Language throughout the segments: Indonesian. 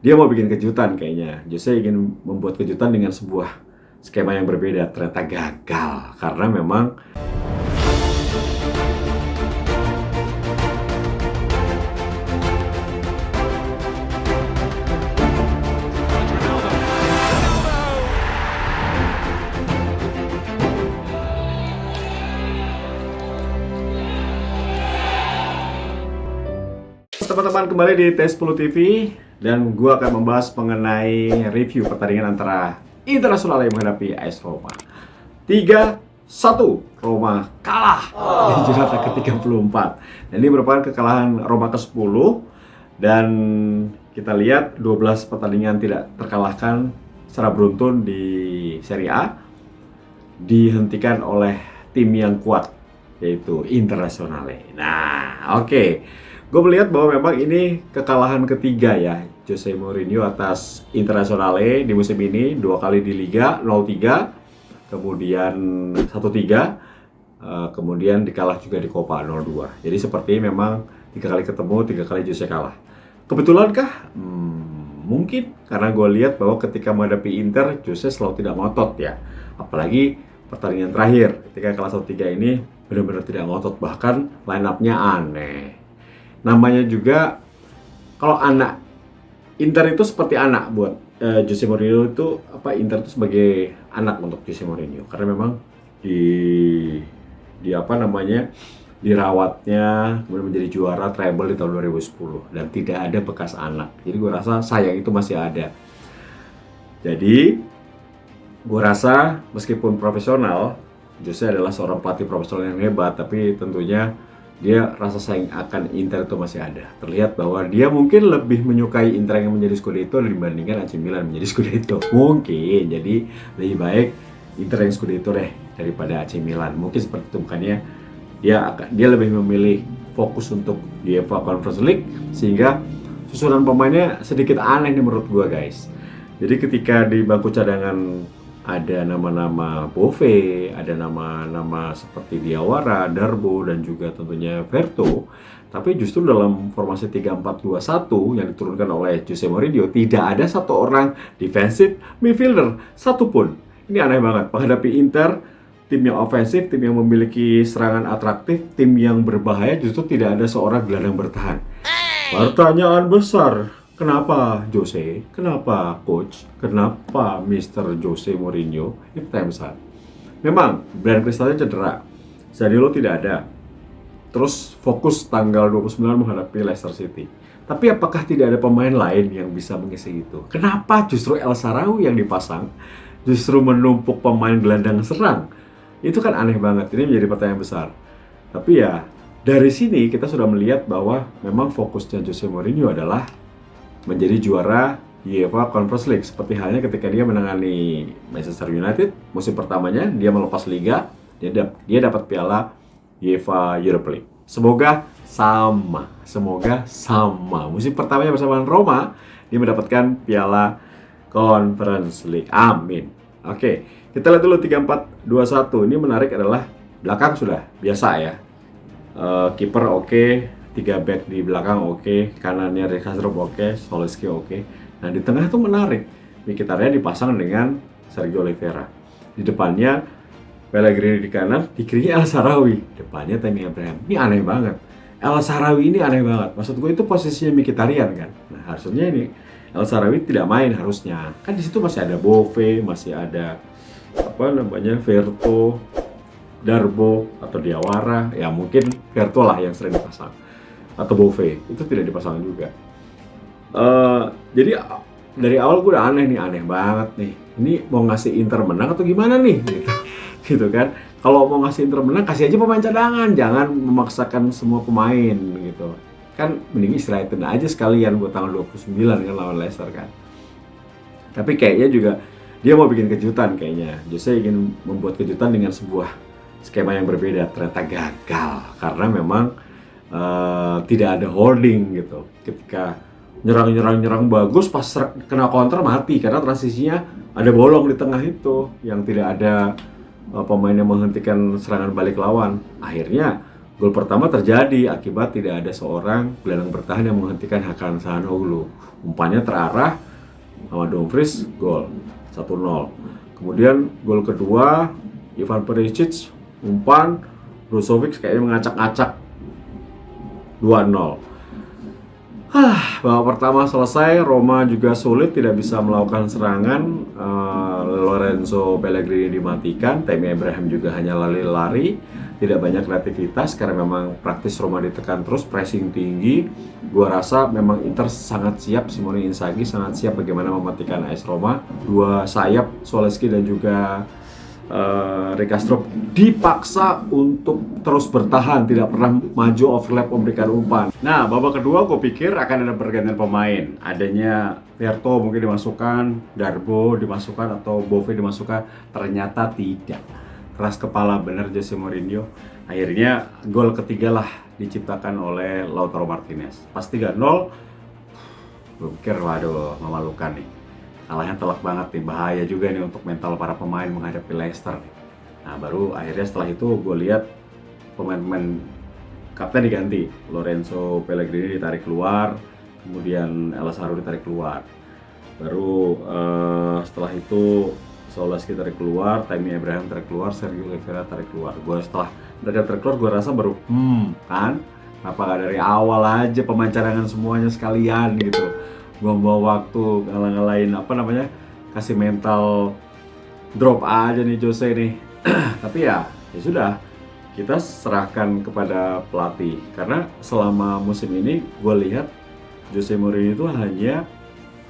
Dia mau bikin kejutan kayaknya. Jose ingin membuat kejutan dengan sebuah skema yang berbeda. Ternyata gagal karena memang teman-teman, kembali di T10 TV dan gua akan membahas mengenai review pertandingan antara Internazionale menghadapi AS Roma. 3-1 Roma kalah di jelata ke-34. Dan ini merupakan kekalahan Roma ke-10 dan kita lihat 12 pertandingan tidak terkalahkan secara beruntun di Serie A dihentikan oleh tim yang kuat yaitu Internazionale. Nah, oke. Gue melihat bahwa memang ini kekalahan ketiga ya Jose Mourinho atas Internazionale di musim ini. 2 kali di Liga 0-3, kemudian 1-3, kemudian dikalah juga di Coppa 0-2. Jadi seperti memang 3 kali ketemu, 3 kali Jose kalah. Kebetulankah? Mungkin karena gue lihat bahwa ketika menghadapi Inter, Jose selalu tidak ngotot ya. Apalagi pertandingan terakhir ketika kalah 1-3 ini benar-benar tidak ngotot, bahkan line up-nya aneh. Namanya juga kalau anak Inter itu seperti anak buat Jose Mourinho itu Inter itu sebagai anak untuk Jose Mourinho karena memang dirawatnya kemudian menjadi juara treble di tahun 2010 dan tidak ada bekas anak. Jadi gue rasa sayang itu masih ada. Jadi gue rasa meskipun profesional, Jose adalah seorang pelatih profesional yang hebat, tapi tentunya dia rasa sayang akan Inter itu masih ada. Terlihat bahwa dia mungkin lebih menyukai Inter yang menjadi Scudetto dibandingkan AC Milan menjadi Scudetto. Mungkin, jadi lebih baik Inter yang Scudetto deh daripada AC Milan. Mungkin seperti itu, bukannya dia lebih memilih fokus untuk UEFA Conference League, sehingga susunan pemainnya sedikit aneh nih menurut gua guys. Jadi ketika di bangku cadangan ada nama-nama Bove, ada nama-nama seperti Diawara, Darboe, dan juga tentunya Verto. Tapi justru dalam formasi 3-4-2-1 yang diturunkan oleh Jose Mourinho, tidak ada satu orang defensive midfielder satupun. Ini aneh banget. Menghadapi Inter, tim yang ofensif, tim yang memiliki serangan atraktif, tim yang berbahaya, justru tidak ada seorang gelandang bertahan. Pertanyaan besar, kenapa Jose? Kenapa Coach? Kenapa Mr. Jose Mourinho? Itu time besar. Memang Brand Kristalnya cedera, Zaniolo tidak ada. Terus fokus tanggal 29 menghadapi Leicester City. Tapi apakah tidak ada pemain lain yang bisa mengisi itu? Kenapa justru El Shaarawy yang dipasang justru menumpuk pemain gelandang serang? Itu kan aneh banget. Ini menjadi pertanyaan besar. Tapi ya dari sini kita sudah melihat bahwa memang fokusnya Jose Mourinho adalah menjadi juara UEFA Conference League, seperti halnya ketika dia menangani Manchester United musim pertamanya. Dia melepas liga, dia dapat piala UEFA Europa League. Semoga sama musim pertamanya bersama Roma dia mendapatkan piala Conference League. Amin. Oke, kita lihat dulu 3-4-2-1. Ini menarik adalah belakang sudah biasa ya. Kiper oke. 3 back di belakang oke, kanannya Rekasdorp oke, Soleski oke. Nah di tengah itu menarik, Mkhitaryan dipasang dengan Sergio Oliveira. Di depannya Pellegrini di kanan, di kirinya El Shaarawy, depannya Tammy Abraham. Ini aneh banget. El Shaarawy ini aneh banget. Maksud gue itu posisinya Mkhitaryan kan. Nah harusnya ini El Shaarawy tidak main harusnya. Kan di situ masih ada Bove, masih ada Verto, Darboe atau Diawara. Ya mungkin Verto lah yang sering dipasang. Atau Bove, itu tidak dipasang juga. Jadi dari awal gue udah aneh banget nih. Ini mau ngasih Inter menang atau gimana nih? Gitu kan. Kalau mau ngasih Inter menang, kasih aja pemain cadangan, jangan memaksakan semua pemain gitu. Kan mending istirahatin aja sekalian buat tanggal 29 kan lawan Leicester kan. Tapi kayaknya juga dia mau bikin kejutan kayaknya. Jose ingin membuat kejutan dengan sebuah skema yang berbeda. Ternyata gagal karena memang tidak ada holding gitu. Ketika nyerang bagus, pas kena counter mati karena transisinya ada bolong di tengah itu yang tidak ada pemain yang menghentikan serangan balik lawan. Akhirnya Gol pertama terjadi akibat tidak ada seorang gelandang bertahan yang menghentikan Hakan Çalhanoğlu. Umpannya terarah sama Dumfries, gol 1-0. Kemudian gol kedua Ivan Perisic umpan, Brozovic kayaknya mengacak-acak 2-0. Babak pertama selesai, Roma juga sulit, tidak bisa melakukan serangan. Lorenzo Pellegrini dimatikan, Tammy Abraham juga hanya lari-lari, tidak banyak kreativitas karena memang praktis Roma ditekan terus, pressing tinggi. Gua rasa memang Inter sangat siap, Simone Inzaghi sangat siap bagaimana mematikan AS Roma. Dua sayap, Zalewski dan juga Rekastrop dipaksa untuk terus bertahan, tidak pernah maju overlap memberikan umpan. Nah, babak kedua gue pikir akan ada pergantian pemain. Adanya Verto mungkin dimasukkan, Darbo dimasukkan, atau Bove dimasukkan. Ternyata tidak. Keras kepala bener Jose Mourinho. Akhirnya gol ketiga lah diciptakan oleh Lautaro Martinez. Pas 3-0, gue pikir waduh memalukan nih. Kalahnya telak banget nih, bahaya juga nih untuk mental para pemain menghadapi Leicester. Nah, baru akhirnya setelah itu gue lihat pemain-pemain kapten diganti. Lorenzo Pellegrini ditarik keluar, kemudian Elasaro ditarik keluar. Baru setelah itu Zalewski tarik keluar, Tammy Abraham tarik keluar, Sergio Oliveira tarik keluar. Gue setelah mereka tarik keluar, gue rasa baru kan, kenapa gak dari awal aja pemain cadangan semuanya sekalian gitu. Bawa waktu ngalah-ngalahin kasih mental drop aja nih Jose nih. Tapi ya sudah, kita serahkan kepada pelatih, karena selama musim ini gue lihat Jose Mourinho itu hanya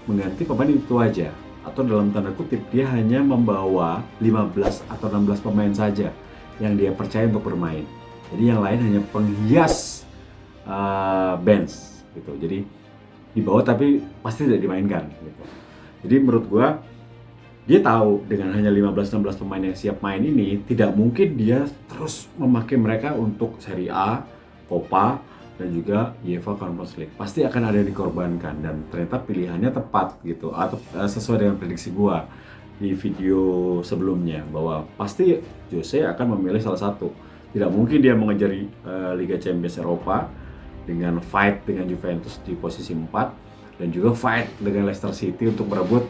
mengganti pemain itu aja, atau dalam tanda kutip dia hanya membawa 15 atau 16 pemain saja yang dia percaya untuk bermain. Jadi yang lain hanya penghias bench gitu. Jadi dibawa tapi pasti tidak dimainkan gitu. Jadi menurut gua dia tahu dengan hanya 15-16 pemain yang siap main ini tidak mungkin dia terus memakai mereka untuk Serie A, Copa, dan juga UEFA Conference League. Pasti akan ada yang dikorbankan, dan ternyata pilihannya tepat gitu, atau sesuai dengan prediksi gua di video sebelumnya bahwa pasti Jose akan memilih salah satu. Tidak mungkin dia mengejar Liga Champions Eropa dengan fight dengan Juventus di posisi 4 dan juga fight dengan Leicester City untuk merebut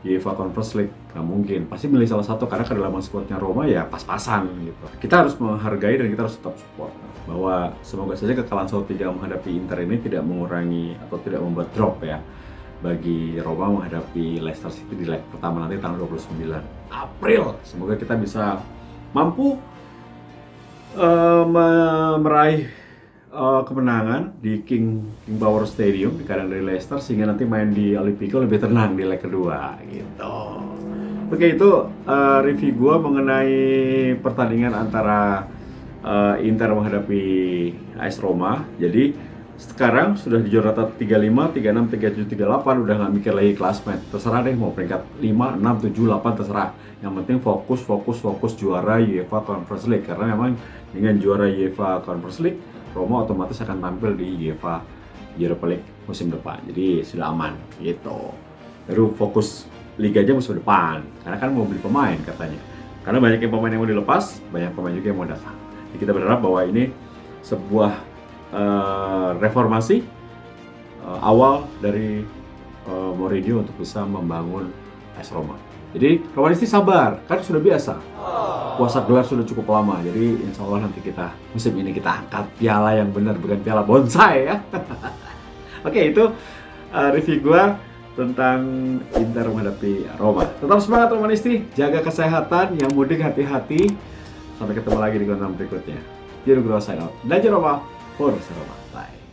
UEFA Conference League. Nggak mungkin, pasti milih salah satu karena kedalaman skuadnya Roma ya pas-pasan gitu. Kita harus menghargai dan kita harus tetap support bahwa semoga saja kekalahan 1-3 menghadapi Inter ini tidak mengurangi atau tidak membuat drop ya bagi Roma menghadapi Leicester City di leg pertama nanti tanggal 29 April. Semoga kita bisa mampu meraih kemenangan di King Power Stadium di kandang dari Leicester, sehingga nanti main di Olimpico lebih tenang di leg kedua gitu. Oke, itu review gue mengenai pertandingan antara Inter menghadapi AS Roma. Jadi sekarang sudah di Jornata 35, 36, 37, 38, udah nggak mikir lagi klasmen. Terserah deh mau peringkat 5, 6, 7, 8 terserah. Yang penting fokus juara UEFA Conference League, karena memang dengan juara UEFA Conference League Roma otomatis akan tampil di UEFA Europa League musim depan. Jadi sudah aman gitu. Baru fokus liga aja musim depan, karena kan mau beli pemain katanya. Karena banyak yang pemain yang mau dilepas, banyak pemain juga yang mau datang. Jadi kita berharap bahwa ini sebuah reformasi awal dari Mourinho untuk bisa membangun AS Roma. Jadi Romanisti sabar, kan sudah biasa. Puasa gelar sudah cukup lama, jadi insya Allah nanti musim ini kita angkat piala yang benar, bukan piala bonsai ya. Oke, itu review gua tentang Inter menghadapi Roma. Tetap semangat Romanisti, jaga kesehatan, yang mudik hati-hati. Sampai ketemu lagi di konten berikutnya. Jiro Gross sign out. Dan Roma for Roma. Bye.